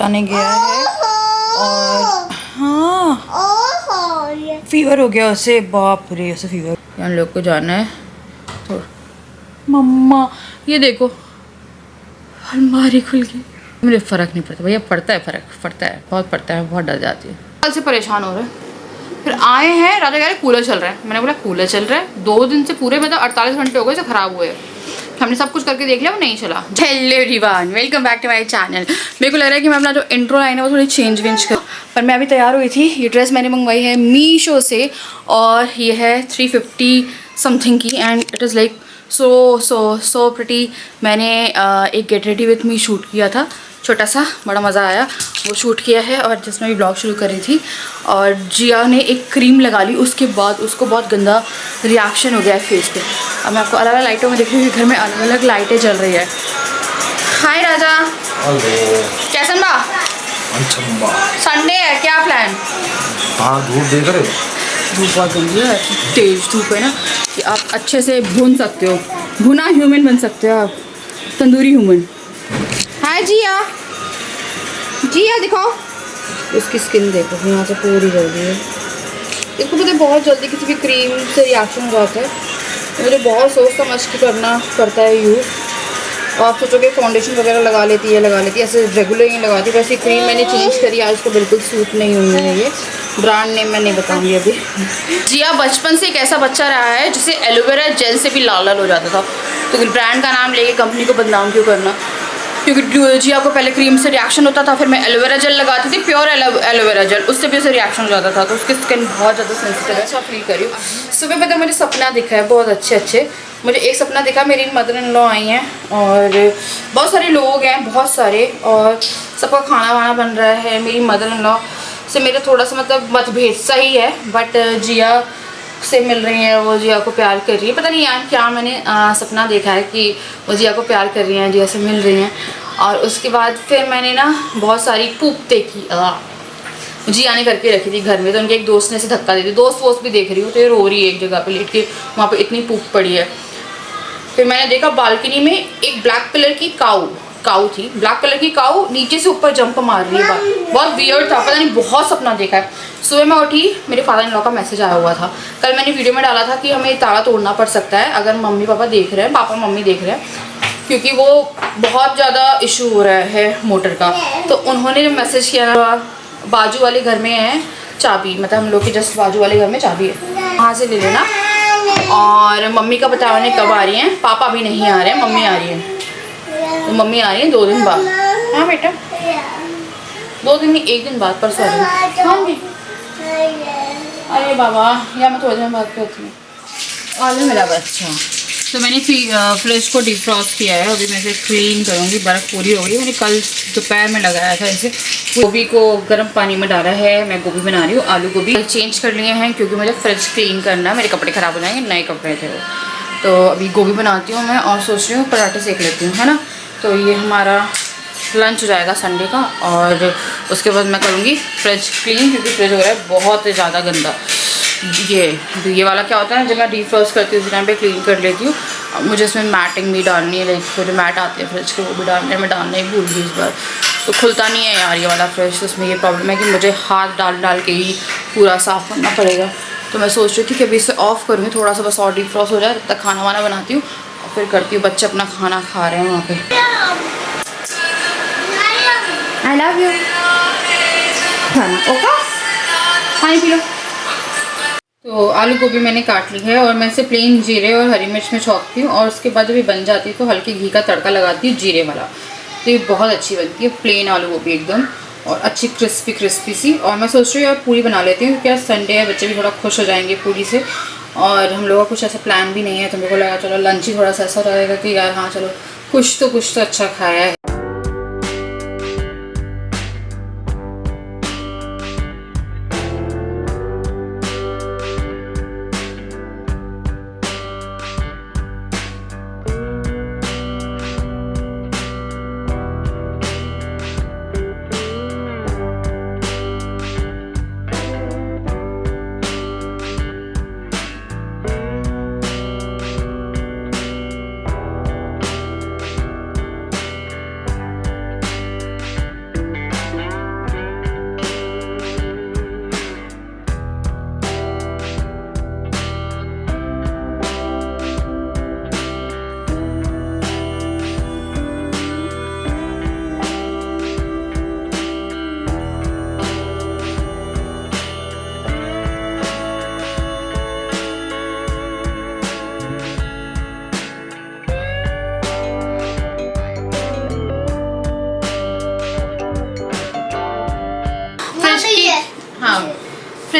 आने गया है और हाँ फीवर हो गया उसे, बाप रे उसे फीवर। हम लोग को जाना है तो मम्मा ये देखो अलमारी खुल गई। मुझे फ़र्क नहीं पड़ता भैया, पड़ता है फ़र्क, पड़ता है बहुत पड़ता है, बहुत डर जाती है। कल से परेशान हो रहे हैं, फिर आए हैं राजा कह रहे कूलर चल रहा है। मैंने बोला कूलर चल रहा है, 2 दिन से पूरे मतलब 48 घंटे हो गए से ख़राब हुए। हमने सब कुछ करके देख लिया, वो नहीं चला। Hello everyone, welcome back to my channel. मेरे को लग रहा है कि मैं अपना जो इंट्रो लाइन है वो थोड़ी चेंज कर, पर मैं अभी तैयार हुई थी। ये ड्रेस मैंने मंगवाई है मीशो से और ये है 350 समथिंग की and it is like so pretty. मैंने एक get ready with me shoot किया था, छोटा सा, बड़ा मज़ा आया। वो शूट किया है और जिसमें भी ब्लॉग शुरू कर रही थी और जिया ने एक क्रीम लगा ली, उसके बाद उसको बहुत गंदा रिएक्शन हो गया है फेस पे। अब मैं आपको अलग अलग लाइटों में देख रही हूँ, घर में अलग अलग लाइटें चल रही है। हाय राजा, कैसन बा? संडे है, क्या प्लान? हाँ धूप देख रहे हो, धूप बहुत गंदी है, तेज धूप है ना कि आप अच्छे से भून सकते हो, भुना ह्यूमन बन सकते हो आप, तंदूरी ह्यूमन। हाय जिया, जिया दिखाओ उसकी स्किन देखो, यहाँ से पूरी जल्दी है। इसको मुझे बहुत जल्दी किसी भी क्रीम से रिएक्शन हो जाता है, मुझे बहुत सोच समझ के करना पड़ता है यूज़। और आप सोचोगे फाउंडेशन वगैरह लगा लेती है, ऐसे रेगुलर ही लगाती है। वैसे क्रीम मैंने चेंज करी, आज उसको बिल्कुल सूट नहीं हुई है। ये ब्रांड नेम मैं नहीं बताऊंगी अभी। जिया बचपन से एक ऐसा बच्चा रहा है जिसे एलोवेरा जेल से भी लाल लाल हो जाता था, तो ब्रांड का नाम लेके कंपनी को बदनाम क्यों करना। क्योंकि जिया को पहले क्रीम से रिएक्शन होता था, फिर मैं एलोवेरा जेल लगाती थी, प्योर एलोवेरा जेल, उससे भी उसे रिएक्शन हो जाता था, तो उसकी स्किन बहुत ज़्यादा सेंसिटिव है। अच्छा फील करी हूँ। सुबह पता मुझे सपना दिखा है बहुत अच्छे। मुझे एक सपना दिखा, मेरी मदर इन लॉ आई हैं और बहुत सारे लोग हैं, बहुत सारे, और सबका खाना वाना बन रहा है। मेरी मदर इन लॉ से मेरा थोड़ा सा मतलब मतभेद सा ही है, बट जिया से मिल रही हैं, वो जिया को प्यार कर रही है। पता नहीं यार क्या मैंने सपना देखा है कि वो जिया को प्यार कर रही हैं, जिया से मिल रही हैं। और उसके बाद फिर मैंने ना बहुत सारी पूप देखी, जिया ने करके रखी थी घर में, तो उनके एक दोस्त ने से धक्का दे दी। दोस्त भी देख रही हूँ तो ये रो रही है एक जगह पे लेट के, वहाँ पे इतनी पूप पड़ी है। फिर मैंने देखा बालकनी में एक ब्लैक कलर की काऊ थी, ब्लैक कलर की काऊ नीचे से ऊपर जंप मार रही है। बहुत वियर्ड था, पता नहीं, बहुत सपना देखा है। सुबह मैं उठी, मेरे फादर इन लॉ का मैसेज आया हुआ था। कल मैंने वीडियो में डाला था कि हमें ताला तोड़ना पड़ सकता है अगर मम्मी पापा देख रहे हैं, पापा मम्मी देख रहे हैं, क्योंकि वो बहुत ज़्यादा इशू हो रहा है मोटर का। तो उन्होंने जो मैसेज किया, बाजू वाले घर में है चाबी, मतलब हम लोग के जस्ट बाजू वाले घर में चाबी है, वहाँ से ले लेना। और मम्मी का पता नहीं कब आ रही हैं, पापा भी नहीं आ रहे हैं, मम्मी आ रही है। तो मम्मी आ रही है 2 दिन बाद। हाँ बेटा, 2 दिन नहीं, 1 दिन बाद, परसों आ रही। हाँ जी, अरे बाबा, या मैं थोड़ी देर बात करती हूँ। आलू मेरा बच्चा। तो मैंने फ्रिज को डिफ्रॉस्ट किया है, अभी मैं इसे क्लीन करूँगी। बर्फ़ पूरी हो गई, मैंने कल दोपहर में लगाया था इसे। गोभी को गर्म पानी में डाला है, मैं गोभी बना रही हूँ, आलू गोभी चेंज कर लिए हैं क्योंकि मुझे फ्रिज क्लीन करना है, मेरे कपड़े ख़राब हो जाएंगे, नए कपड़े थे वो। तो अभी गोभी बनाती हूँ मैं और सोच रही हूँ पराठे सेक लेती हूँ, है ना। तो ये हमारा लंच हो जाएगा संडे का, और उसके बाद मैं करूँगी फ्रिज क्लीन, क्योंकि फ्रिज हो रहा है बहुत ज़्यादा गंदा। ये वाला क्या होता है, जब मैं डिफ्रॉस्ट करती हूँ उस टाइम पे क्लीन कर लेती हूँ। मुझे इसमें मैटिंग भी डालनी है, लाइक जो मैट आते हैं फ्रिज के, वो भी डालने में डालना ही भूल गई इस बार, तो खुलता नहीं है यार ये वाला फ्रिज। तो उसमें ये प्रॉब्लम है कि मुझे हाथ डाल के ही पूरा साफ़ करना पड़ेगा। तो मैं सोच रही थी कि अभी इसे ऑफ़ करूँगी, थोड़ा सा बस और डिफ्रॉस्ट हो जाए, तब तक खाना वाना बनाती हूँ और फिर करती हूँ। बच्चे अपना खाना खा रहे हैं वहाँ पे। I love you. खाना ओके, पानी पी लो। तो आलू गोभी मैंने काट ली है और मैं इसे प्लेन जीरे और हरी मिर्च में छौंकती हूँ, और उसके बाद जब ये बन जाती है तो हल्के घी का तड़का लगाती हूँ जीरे वाला। तो ये बहुत अच्छी बनती है प्लेन आलू गोभी एकदम, और अच्छी क्रिस्पी सी। और मैं सोच रही हूँ यार पूरी बना लेती हूँ, क्योंकि आज संडे है, बच्चे भी थोड़ा खुश हो जाएंगे पूरी से। और हम लोगों का कुछ ऐसा प्लान भी नहीं है, तो मेरे को लगा चलो लंच ही थोड़ा सा ऐसा रहेगा कि यार हाँ चलो कुछ तो अच्छा खाया है।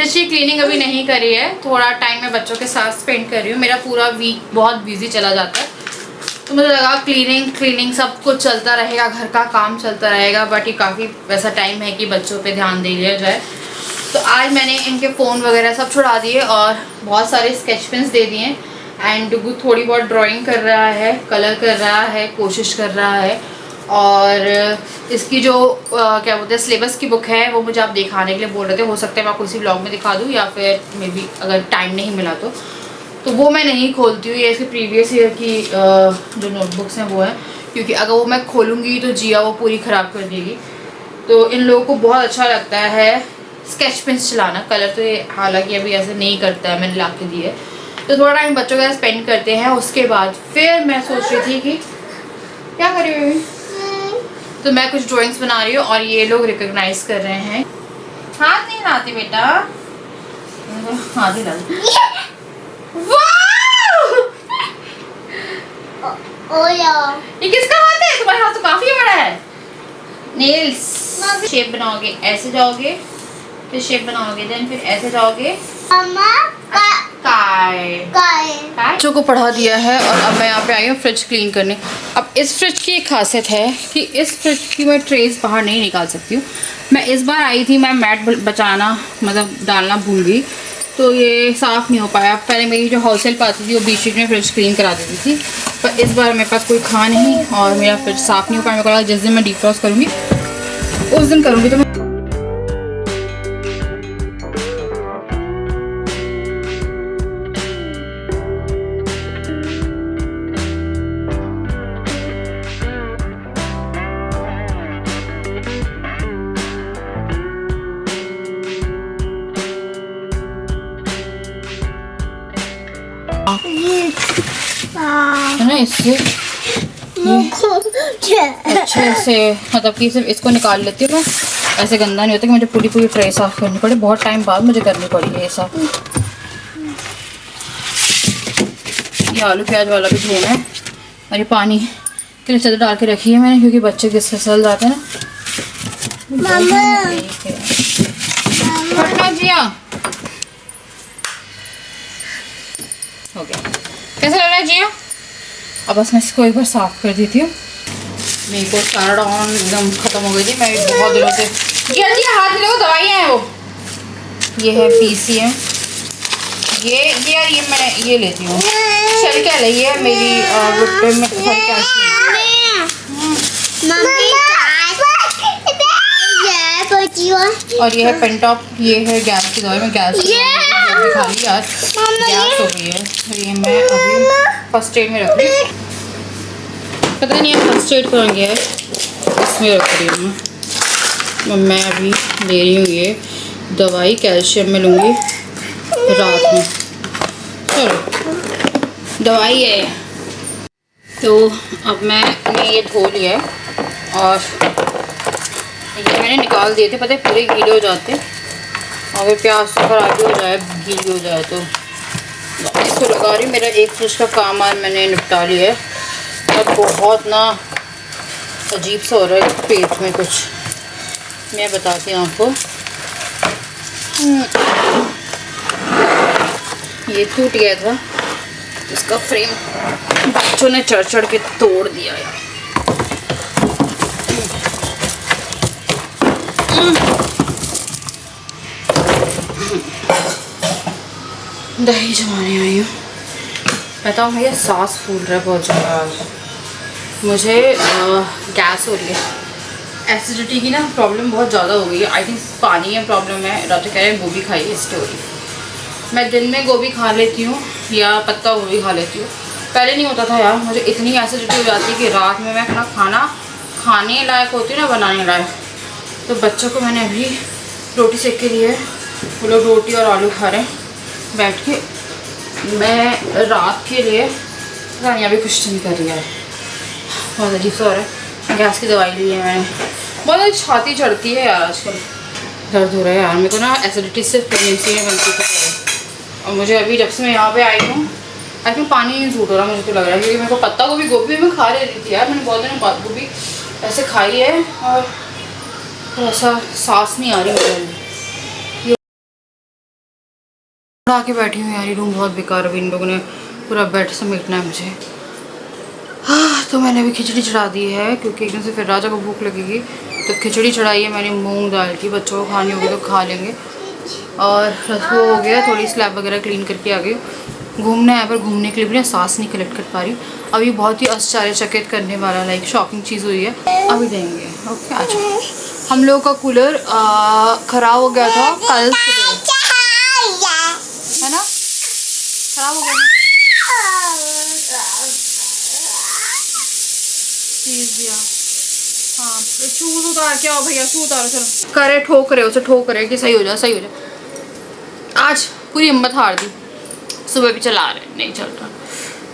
फ्रिज की क्लीनिंग अभी नहीं करी है, थोड़ा टाइम मैं बच्चों के साथ स्पेंड कर रही हूँ। मेरा पूरा वीक बहुत बिजी चला जाता है, तो मुझे लगा क्लीनिंग सब कुछ चलता रहेगा, घर का काम चलता रहेगा, बट ये काफ़ी वैसा टाइम है कि बच्चों पे ध्यान दे लिया जाए। तो आज मैंने इनके फ़ोन वगैरह सब छुड़ा दिए और बहुत सारे स्केच पेन्स दे दिए एंड डुगू थोड़ी बहुत ड्राइंग कर रहा है, कलर कर रहा है, कोशिश कर रहा है। और इसकी जो क्या बोलते हैं सिलेबस की बुक है वो मुझे आप दिखाने के लिए बोल रहे थे। हो सकता है मैं आपको इसी ब्लॉग में दिखा दूँ या फिर मे बी अगर टाइम नहीं मिला तो वो मैं नहीं खोलती हूँ। ये इसके प्रीवियस ईयर की जो नोटबुक्स हैं वो हैं, क्योंकि अगर वो मैं खोलूँगी तो जिया वो पूरी ख़राब कर देगी। तो इन लोगों को बहुत अच्छा लगता है स्केच पेन्स चलाना। कलर तो ये हालांकि अभी ऐसे नहीं करता है, मैंने ला के दिए। तो थोड़ा टाइम बच्चों के साथ स्पेंड करते हैं, उसके बाद फिर मैं सोच रही थी कि क्या कर रही हूँ, तो मैं कुछ ड्राइंग्स बना रही हूँ और ये लोग रिकॉग्नाइज कर रहे हैं। हाथ नहीं हिलाती बेटा, हाथ हिला। ये किसका हाथ है? तुम्हारा हाथ तो काफी बड़ा है। नेल्स शेप बनाओगे, ऐसे जाओगे, फिर शेप बनाओगे, देन फिर ऐसे जाओगे। बच्चों को पढ़ा दिया है और अब मैं यहाँ पे आई हूँ फ्रिज क्लीन करने। अब इस फ्रिज की एक खासियत है कि इस फ्रिज की मैं ट्रेस बाहर नहीं निकाल सकती हूँ। मैं इस बार आई थी, मैं मैट बचाना मतलब डालना भूल गई, तो ये साफ़ नहीं हो पाया। पहले मेरी जो हाउस हेल्प आती थी वो बीच में फ्रिज क्लीन करा देती थी, पर इस बार मेरे पास कोई था नहीं और मेरा फ्रिज साफ़ नहीं हो पाया। मेरे को लगा जिस दिन मैं डिफ्रॉस्ट करूँगी उस दिन करूँगी। तो है ना, इससे अच्छे से मतलब कि सिर्फ इसको निकाल लेती हूँ मैं। ऐसे गंदा नहीं होता कि मुझे पूरी ट्रे साफ़ करनी पड़े। बहुत टाइम बाद मुझे करनी पड़ी है ये साफ। ये आलू प्याज वाला भी धोना है और ये पानी के लिए चादर डाल के रखी है मैंने, क्योंकि बच्चे किससे सल जाते हैं ना। जिया हो गया, कैसा लग रहा है जिया? अब बस मैं इसको एक बार साफ़ कर देती हूँ। मेरे को सारा ऑन एकदम ख़त्म हो गई थी। मैं बहुत दिनों से जल्दी हाथ में दवाइयाँ हैं वो। ये है PCM, ये यार ये मैं ये लेती हूँ। चल क्या ले, ये मेरी विटामिन और ये है पेंटॉप, ये है गैस की दवाई। मैं गैस की दवाई खा ली आज, गैस हो गई है। ये मैं अभी फर्स्ट एड में रख रही हूँ, पता नहीं है फर्स्ट एड कौन गया है, इसमें रख रही हूँ मैं अभी ले रही हूँ ये दवाई, कैल्शियम में लूँगी रात में। चलो दवाई है। तो अब मैंने ये धो लिया है और ये मैंने निकाल दिए थे, पता है पूरे गीले हो जाते और फिर प्याज से खराबी हो जाए, गीली हो जाए। तो इसको लगा रही हूँ। मेरा एक फ्रिज का काम आज मैंने निपटा लिया है और बहुत ना अजीब सा हो रहा है पेट में कुछ, मैं बताती हूँ आपको। ये टूट गया था, इसका फ्रेम बच्चों ने चढ़ के तोड़ दिया यार। दही जमाने आई हूँ। बताओ भैया, सांस फूल रहा है बहुत ज़्यादा। मुझे गैस हो रही है, एसिडिटी की ना प्रॉब्लम बहुत ज़्यादा हो गई है। आई थिंक पानी में प्रॉब्लम है। डॉक्टर कह रहे हैं गोभी खाइए, इसकी हो रही है। मैं दिन में गोभी खा लेती हूँ या पत्ता गोभी खा लेती हूँ, पहले नहीं होता था यार। मुझे इतनी एसिडिटी हो जाती है कि रात में मैं अपना खाना खाने लायक होती हूँ ना, बनाने लायक। तो बच्चों को मैंने अभी रोटी सेक के दी है, वो लोग रोटी और आलू खा रहे हैं बैठ के। मैं रात के लिए रानिया भी कुछ नहीं कर रही है, बहुत अजीब सा हो रहा है। गैस की दवाई ली है मैंने, बहुत छाती चढ़ती है यार, आजकल दर्द हो रहा है यार मेरे को ना। एसिडिटी सिर्फ प्रेगनेंसी में बनती है और मुझे अभी जब से मैं यहाँ पे आई हूँ आई थिंक पानी नहीं सूट हो रहा मुझे तो लग रहा है, क्योंकि मेरे को पत्ता गोभी मैं खा ले रही थी यार। मैंने बहुत दिनों बाद गोभी ऐसे खाई है और थोड़ा सा सांस नहीं आ रही मुझे। आके बैठी हूँ यार, ये रूम बहुत बेकार है, इन लोगों ने पूरा बेड समेटना है मुझे। हाँ, तो मैंने भी खिचड़ी चढ़ा दी है क्योंकि एकदम से फिर राजा को भूख लगेगी, तो खिचड़ी चढ़ाई है मैंने मूंग दाल की। बच्चों को खानी होगी तो खा लेंगे। और वो हो गया, थोड़ी स्लैब वगैरह क्लीन करके आ गई। घूमना है पर घूमने के लिए भी ना सांस नहीं कलेक्ट कर पा रही। अभी बहुत ही आश्चर्यचकित करने वाला लाइक शॉकिंग चीज़ हुई है, अभी देंगे। ओके, अच्छा, हम लोग का कूलर ख़राब हो गया था कल सुबह, है ना, ख़राब हो गया ना। प्लीज़ भैया, हाँ शूज़ उतार के आओ भैया, शू उतारो, चलो। करे ठोक रहे, उसे ठोक रहे कि सही हो जाए, सही हो जाए। आज पूरी हिम्मत हार दी, सुबह भी चला रहे, नहीं चल रहा,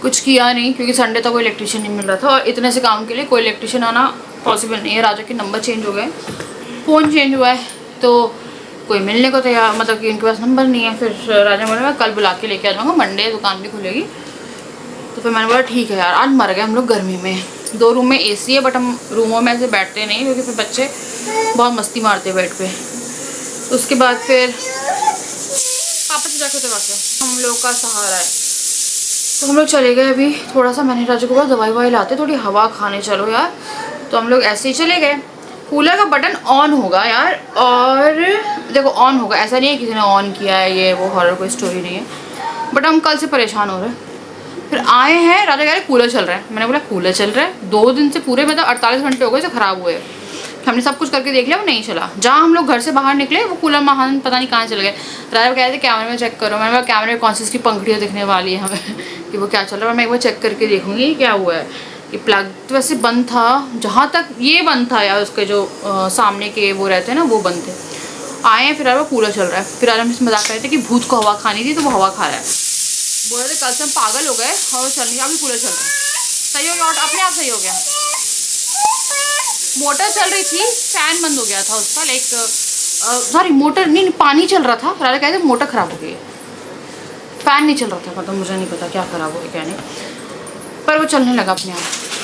कुछ किया नहीं क्योंकि संडे तक कोई इलेक्ट्रिशियन नहीं मिल रहा था, और इतने से काम के लिए कोई इलेक्ट्रिशियन आना पॉसिबल नहीं है। राजा के नंबर चेंज हो गए, फ़ोन चेंज हुआ है, तो कोई मिलने को तैयार, मतलब कि उनके पास नंबर नहीं है। फिर राजा बोला मैं कल बुला के लेके आ जाऊँगा, मंडे दुकान भी खुलेगी। तो फिर मैंने बोला ठीक है यार, आज मर गए हम लोग गर्मी में। 2 रूम में AC है बट हम रूमों में ऐसे बैठते नहीं क्योंकि फिर बच्चे बहुत मस्ती मारते हैं बेड पे। उसके बाद फिर पापा से जाकर दरवाज़ा हम लोग का सहारा है, तो हम लोग चले गए। अभी थोड़ा सा मैंने राजू को बोला दवाई ववाई लाते, थोड़ी हवा खाने चलो यार, तो हम लोग ऐसे ही चले गए। कूलर का बटन ऑन होगा यार, और देखो ऑन होगा, ऐसा नहीं है किसी ने ऑन किया है, ये वो हॉरर कोई स्टोरी नहीं है, बट हम कल से परेशान हो रहे हैं। फिर आए हैं, राजा कह रहे कूलर चल रहा है, मैंने बोला कूलर चल रहा है 2 दिन से पूरे, मतलब 48 घंटे हो गए इसे ख़राब हुए। हमने सब कुछ करके देख लिया, वो नहीं चला। जहाँ हम लोग घर से बाहर निकले वो कूलर महान पता नहीं कहाँ चल गए। राजा कह रहे थे कैमरे में चेक करो, मैंने बोला कैमरे में कौन सी इसकी पंखड़ियाँ दिखने वाली है हमें कि वो क्या चल रहा है, मैं एक बार चेक करके देखूँगी क्या हुआ है। कि प्लग तो वैसे बंद था, जहाँ तक ये बंद था यार, उसके जो सामने के वो रहते हैं ना वो बंद थे। आए हैं फिर वो कूलर चल रहा है। फिर आज हम इससे मजाक कर रहे थे कि भूत को हवा खानी थी तो वो हवा खा रहा है। बोल रहे थे कल से हम पागल हो गए, हवा चल रही है, अभी कूलर चल रहा है, सही हो गया, और अपने आप सही हो गया। मोटर चल रही थी, फैन बंद हो गया था उसका, लाइक सॉरी मोटर नहीं, पानी चल रहा था। राजा कहते मोटर ख़राब हो गई है, फ़ैन नहीं चल रहा था, मतलब मुझे नहीं पता क्या ख़राब हो गया क्या नहीं, पर वो चलने लगा अपने आप।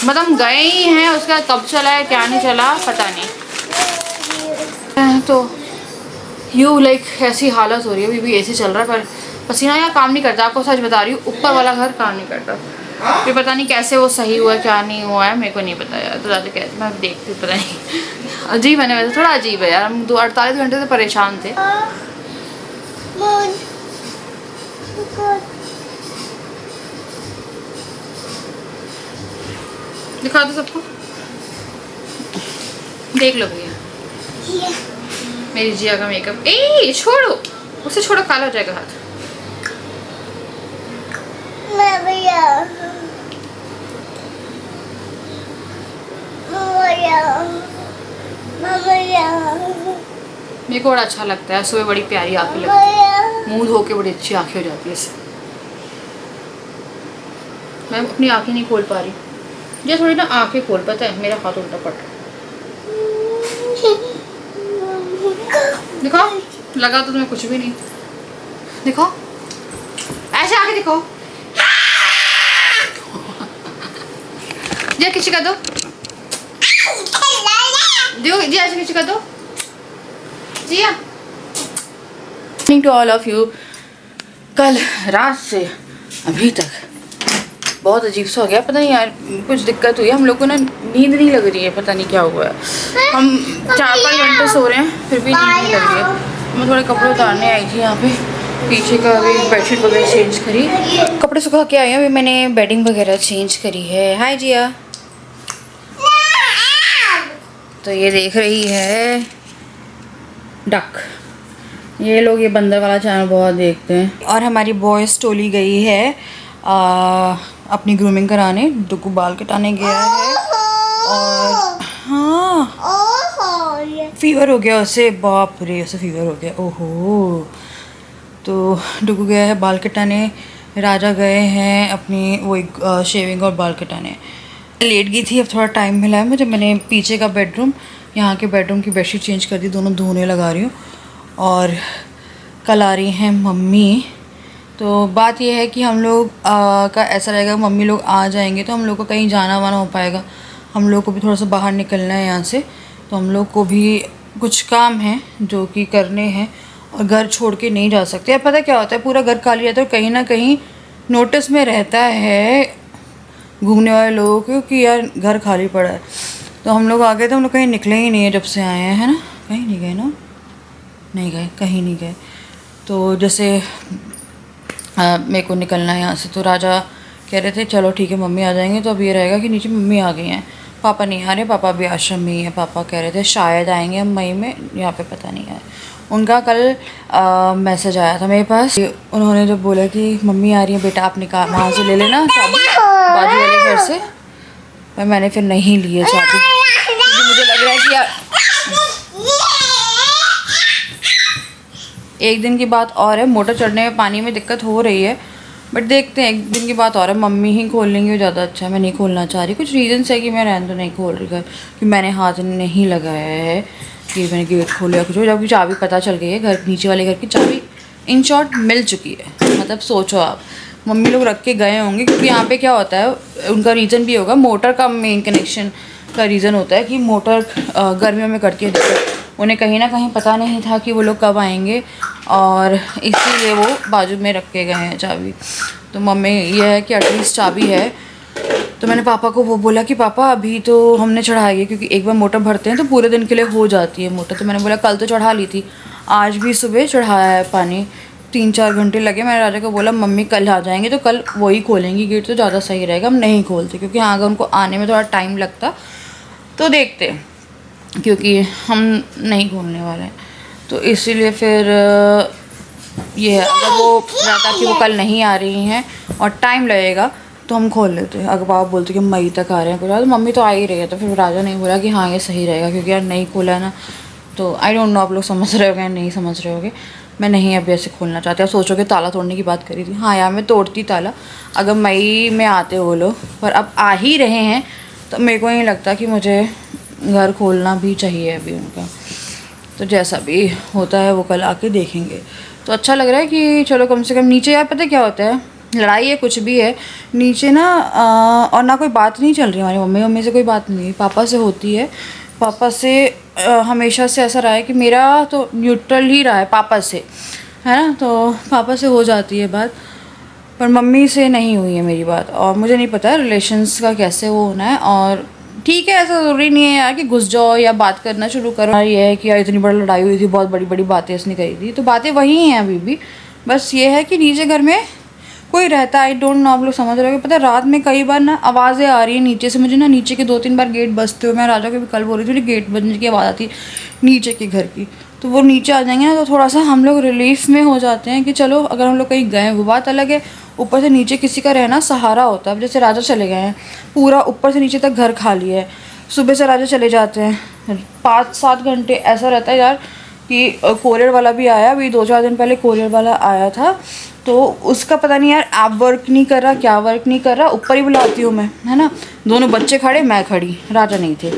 मतलब गए ही हैं, उसका कब चला है क्या नहीं चला पता नहीं। तो यूँ लाइक ऐसी हालत हो रही है, अभी भी AC चल रहा है पर पसीना यार काम नहीं करता। आपको सच बता रही हूँ, ऊपर वाला घर काम नहीं करता। फिर पता नहीं कैसे वो सही हुआ क्या नहीं हुआ है, मेरे को नहीं पता यार। तो ज़्यादा कहते मैं देखती पता नहीं, अजीब है ना, वैसे थोड़ा अजीब है यार। हम 48 घंटे से परेशान थे। दिखा दो सबको, देख लो भैया मेरी जिया का मेकअप। ए छोड़ो उसे, छोड़ो काला हो जाएगा हाथ। मेरे को बड़ा अच्छा लगता है, सुबह बड़ी प्यारी आँखें लगती है, मुंह धो के बड़ी अच्छी आँखें हो जाती है इससे। मैं अपनी आँखें नहीं खोल पा रही, ये थोड़ी ना आँखें खोल पाता है, मेरा हाथ उल्टा पड़ रहा है। दिखाओ, लगा तो तुम्हें कुछ भी नहीं, दिखाओ ऐसे आके दिखाओ। जी किसी का दो, जी ऐसे किसी का दो जिया। टू ऑल ऑफ यू, कल रात से अभी तक बहुत अजीब सा हो गया, पता नहीं यार कुछ दिक्कत हुई है। हम लोग को ना नींद नहीं लग रही है, पता नहीं क्या हुआ है। हम 4-5 घंटे सो रहे हैं फिर भी नींद नहीं लग रही है। मैं थोड़े कपड़े उतारने आई थी यहाँ पे, पीछे का अभी बेडशीट वगैरह चेंज करी, कपड़े सुखा के आई हैं, अभी मैंने बेडिंग वगैरह चेंज करी है। हाय जिया, तो ये देख रही है डक। ये लोग ये बंदर वाला चैनल बहुत देखते हैं। और हमारी बॉयज़ टोली गई है अपनी ग्रूमिंग कराने, डुगू बाल कटाने गया है। और हाँ फीवर हो गया उसे, बाप रे उसे फीवर हो गया, ओहो। तो डुगू गया है बाल कटाने, राजा गए हैं अपनी वो शेविंग और बाल कटाने। लेट गई थी, अब थोड़ा टाइम मिला है मुझे, मैंने पीछे का बेडरूम, यहाँ के बेडरूम की बेडशीट चेंज कर दी, दोनों धोने लगा रही हूँ। और कल आ रही हैं मम्मी, तो बात यह है कि हम लोग का ऐसा रहेगा, मम्मी लोग आ जाएंगे तो हम लोग को कहीं जाना वाना हो पाएगा। हम लोग को भी थोड़ा सा बाहर निकलना है यहाँ से, तो हम लोग को भी कुछ काम हैं जो कि करने हैं। और घर छोड़ के नहीं जा सकते। अब पता क्या होता है, पूरा घर खाली रहता है और कहीं ना कहीं नोटिस में रहता है घूमने वाले लोगों को कि यार घर खाली पड़ा है। तो हम लोग आ गए थे, हम लोग कहीं निकले ही नहीं है जब से आए हैं, है ना। कहीं नहीं गए ना, नहीं गए, कहीं नहीं गए। तो जैसे मेरे को निकलना है यहाँ से, तो राजा कह रहे थे चलो ठीक है मम्मी आ जाएंगे। तो अब ये रहेगा कि नीचे मम्मी आ गई हैं, पापा नहीं आ रहे, पापा भी आश्रम में ही है। पापा कह रहे थे शायद आएंगे हम मई में, यहाँ पे पता नहीं है। उनका कल मैसेज आया था मेरे पास, उन्होंने जब बोला कि मम्मी आ रही है बेटा, आपने कहा वहाँ से ले लेना चाबी बाजू वाले घर से। पर मैंने फिर नहीं ली है चाबी, क्योंकि मुझे लग रहा है कि यार एक दिन की बात और है, मोटर चढ़ने में पानी में दिक्कत हो रही है, बट देखते हैं, एक दिन की बात और है। मम्मी ही खोल लेंगे ज़्यादा अच्छा है, मैं नहीं खोलना चाह रही। कुछ रीजंस है कि मैं रहने तो नहीं खोल रही घर, कि मैंने हाथ नहीं लगाया है कि मैंने गेट खोला कुछ हो, जबकि चाबी पता चल गई है, घर नीचे वाले घर की चाबी इन शॉर्ट मिल चुकी है। मतलब सोचो आप, मम्मी लोग रख के गए होंगे, क्योंकि यहाँ पे क्या होता है, उनका रीज़न भी होगा, मोटर का मेन कनेक्शन का रीज़न होता है कि मोटर गर्मियों में करती है दिक्कत। उन्हें कहीं ना कहीं पता नहीं था कि वो लोग कब आएंगे, और इसीलिए वो बाजू में रख के गए हैं चाबी। तो मम्मी ये है कि एटलीस्ट चाबी है। तो मैंने पापा को वो बोला कि पापा अभी तो हमने चढ़ाई है, क्योंकि एक बार मोटर भरते हैं तो पूरे दिन के लिए हो जाती है मोटर। तो मैंने बोला कल तो चढ़ा ली थी, आज भी सुबह चढ़ाया है पानी, 3-4 घंटे लगे। मैंने राजा को बोला मम्मी कल आ जाएंगे तो कल वही खोलेंगी गेट, तो ज़्यादा सही रहेगा, हम नहीं खोलते, क्योंकि हाँ अगर उनको आने में थोड़ा टाइम लगता तो देखते, क्योंकि हम नहीं खोलने वाले हैं। तो इसीलिए फिर ये है, अगर वो रहता कि वो कल नहीं आ रही हैं और टाइम लगेगा तो हम खोल लेते हैं। अगर पापा बोलते कि मई तक आ रहे हैं कुछ, तो मम्मी तो आ ही रही है। तो फिर राजा ने बोला कि हाँ ये सही रहेगा, क्योंकि यार नहीं खोला है ना, तो आई डोंट नो आप लोग समझ रहे होगे नहीं समझ रहे होगे, मैं नहीं अभी ऐसे खोलना चाहती। आप सोचोगे ताला तोड़ने की बात करी थी, हाँ यार मैं तोड़ती ताला अगर मई में आते वो लोग, पर अब आ ही रहे हैं तो मेरे को नहीं लगता कि मुझे घर खोलना भी चाहिए अभी उनका। तो जैसा भी होता है वो कल आके देखेंगे। तो अच्छा लग रहा है कि चलो कम से कम नीचे, यार पता क्या होता है, लड़ाई है कुछ भी है नीचे ना, और ना कोई बात नहीं चल रही हमारी मम्मी से कोई बात नहीं, पापा से होती है। पापा से हमेशा से ऐसा रहा है कि मेरा तो न्यूट्रल ही रहा है पापा से, है ना, तो पापा से हो जाती है बात, पर मम्मी से नहीं हुई है मेरी बात। और मुझे नहीं पता रिलेशंस का कैसे वो होना है, और ठीक है ऐसा ज़रूरी नहीं है यार कि घुस जाओ या बात करना शुरू करो। ये है कि यार इतनी बड़ी लड़ाई हुई थी, बहुत बड़ी बड़ी बातें इसने करी थी, तो बातें वही हैं अभी भी, बस ये है कि नीचे घर में कोई रहता है। आई डोंट नो आप लोग समझ रहे हो, पता है रात में कई बार ना आवाज़ें आ रही है नीचे से, मुझे ना नीचे के 2-3 बार गेट बजते हुए, मैं राजा को भी कल बोल रही थी गेट बजने की आवाज़ आती है नीचे के घर की। तो वो नीचे आ जाएंगे ना तो थोड़ा सा हम लोग रिलीफ में हो जाते हैं कि चलो अगर हम लोग कहीं गए वो बात अलग है, ऊपर से नीचे किसी का रहना सहारा होता है। अब जैसे राजा चले गए हैं, पूरा ऊपर से नीचे तक घर खाली है, सुबह से राजा चले जाते हैं 5-7 घंटे, ऐसा रहता है यार कि कोरियर वाला भी आया, अभी 2-4 दिन पहले कोरियर वाला आया था, तो उसका पता नहीं यार ऐप वर्क नहीं कर रहा, क्या वर्क नहीं कर रहा, ऊपर ही बुलाती हूँ मैं, है ना, दोनों बच्चे खड़े मैं खड़ी, राजा नहीं थे।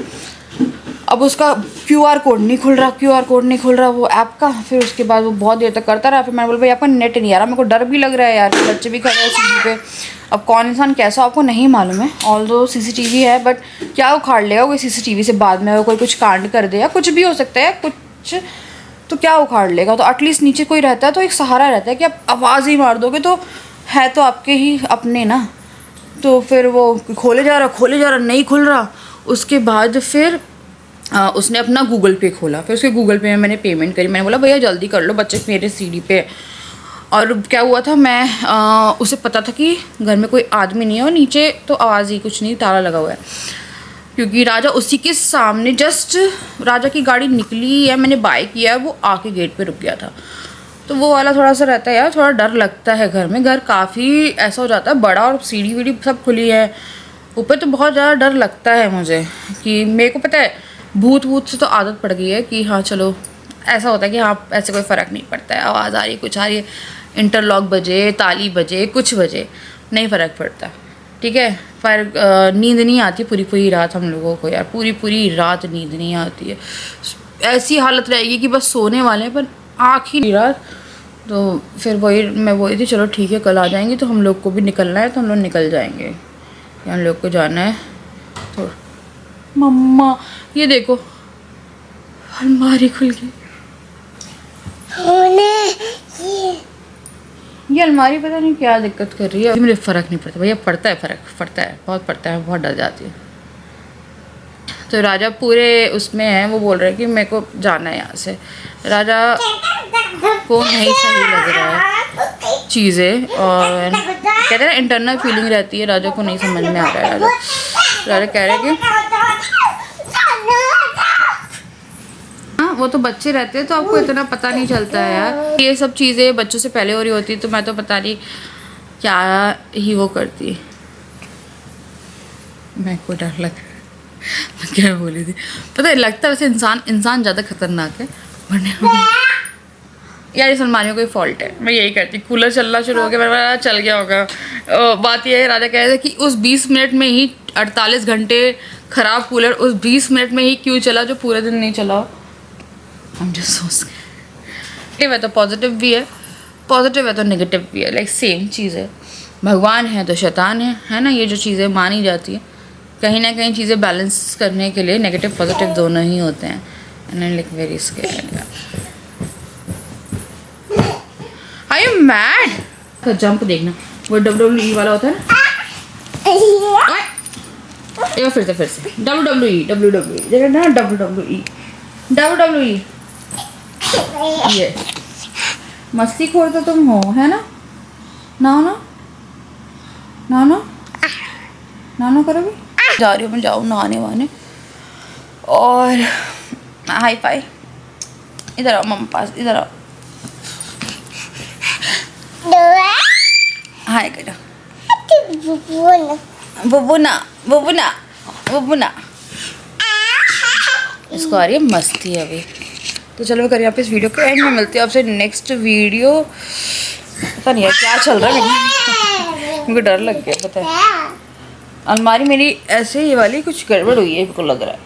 अब उसका QR कोड नहीं खुल रहा वो ऐप का। फिर उसके बाद वो बहुत देर तक करता रहा, फिर मैंने बोला भाई आपका नेट नहीं आ रहा, मेरे को डर भी लग रहा है यार, बच्चे भी खड़े हैं सीढ़ी पे। अब कौन इंसान कैसा आपको नहीं मालूम है, ऑल्दो CCTV है, बट क्या उखाड़ लेगा कोई CCTV से, बाद में कोई कुछ कांड कर दे या कुछ भी हो सकता है, कुछ तो क्या उखाड़ लेगा। तो एटलीस्ट नीचे कोई रहता है तो एक सहारा रहता है कि आप आवाज़ ही मार दोगे तो है तो आपके ही अपने ना। तो फिर वो खोले जा रहा नहीं खुल रहा। उसके बाद फिर उसने अपना गूगल पे खोला, फिर उसके गूगल पे में मैंने पेमेंट करी, मैंने बोला भैया जल्दी कर लो बच्चे मेरे सीढ़ी पे। और क्या हुआ था, मैं उसे पता था कि घर में कोई आदमी नहीं है और नीचे तो आवाज़ ही कुछ नहीं, ताला लगा हुआ है, क्योंकि राजा उसी के सामने जस्ट राजा की गाड़ी निकली है, मैंने बाय किया, वो आके गेट पे रुक गया था। तो वो वाला थोड़ा सा रहता है यार, थोड़ा डर लगता है घर में। घर काफ़ी ऐसा हो जाता है बड़ा और सीढ़ी वीढ़ी सब खुली है ऊपर, तो बहुत ज़्यादा डर लगता है मुझे। कि मेरे को पता है भूत से तो आदत पड़ गई है कि हाँ चलो ऐसा होता है कि हाँ ऐसे कोई फ़र्क नहीं पड़ता है, आवाज़ आ रही है कुछ आ रही है, इंटरलॉक बजे, ताली बजे, कुछ बजे, नहीं फ़र्क पड़ता, ठीक है। पर नींद नहीं आती पूरी रात हम लोगों को यार, पूरी रात नींद नहीं आती है, ऐसी हालत रहेगी कि बस सोने वाले हैं पर आखिरी रात। तो फिर मैं वही थी चलो ठीक है कल आ जाएंगे, तो हम लोग को भी निकलना है तो हम लोग निकल जाएंगे, हम लोग को जाना है। तो मम्मा ये देखो अलमारी खुल गई, ये अलमारी पता नहीं क्या दिक्कत कर रही है, मुझे फ़र्क नहीं पड़ता भैया, पड़ता है फ़र्क, पड़ता है, बहुत पड़ता है, बहुत डर जाती है। तो राजा पूरे उसमें है, वो बोल रहे हैं कि मेरे को जाना है यहाँ से। राजा को नहीं सही लग रहा है चीज़ें, और कहते हैं ना इंटरनल फीलिंग रहती है, राजा को नहीं समझ में आ रहा है। राजा कह रहे हैं कि हाँ वो तो बच्चे रहते हैं तो आपको इतना पता नहीं चलता है यार, ये सब चीज़ें बच्चों से पहले हो रही होती, तो मैं तो पता नहीं क्या ही वो करती। मैं को डर लग रहा है, मैं क्या बोली थी पता है, लगता है वैसे इंसान ज़्यादा खतरनाक है वरना यार इस अलमारियों कोई फॉल्ट है। मैं यही कहती, कूलर चलना शुरू हो गया, मेरा चल गया होगा। बात यह है, राजा कह रहे थे कि उस 20 मिनट में ही 48 घंटे ख़राब कूलर उस 20 मिनट में ही क्यों चला जो पूरे दिन नहीं चला। हम जो सोच है तो पॉजिटिव भी है, पॉजिटिव है तो नेगेटिव भी है, लाइक सेम चीज़ है। भगवान है तो शैतान है ना, ये जो चीज़ें मानी जाती है, कहीं ना कहीं चीज़ें बैलेंस करने के लिए नेगेटिव पॉजिटिव दोनों ही होते हैं। And I like very scared. Are you mad? तो जंप देखना, वो WWE वाला होता है ना, एक फिर से WWE देखना ना, WWE ये मस्ती खोर तो तुम हो, है ना? ना करोगे? जा रही हूँ मैं, जाऊँ नहाने वाने और हाई फाई। इधर आओ मम्मा पास, इधर आओ, हाय करो। बुबुना इसको आ रही है मस्ती अभी। तो चलो करिए आप इस वीडियो को एंड में, मिलते हैं आपसे नेक्स्ट वीडियो। पता नहीं है क्या चल रहा है, मुझे डर लग गया। पता है अलमारी मेरी ऐसे ये वाली कुछ गड़बड़ हुई है, मेरे को लग रहा है।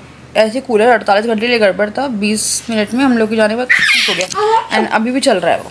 ऐसे कूलर 48 घंटे के लिए गड़बड़ था, 20 मिनट में हम लोग के जाने के बाद ठीक हो गया, एंड अभी भी चल रहा है वो।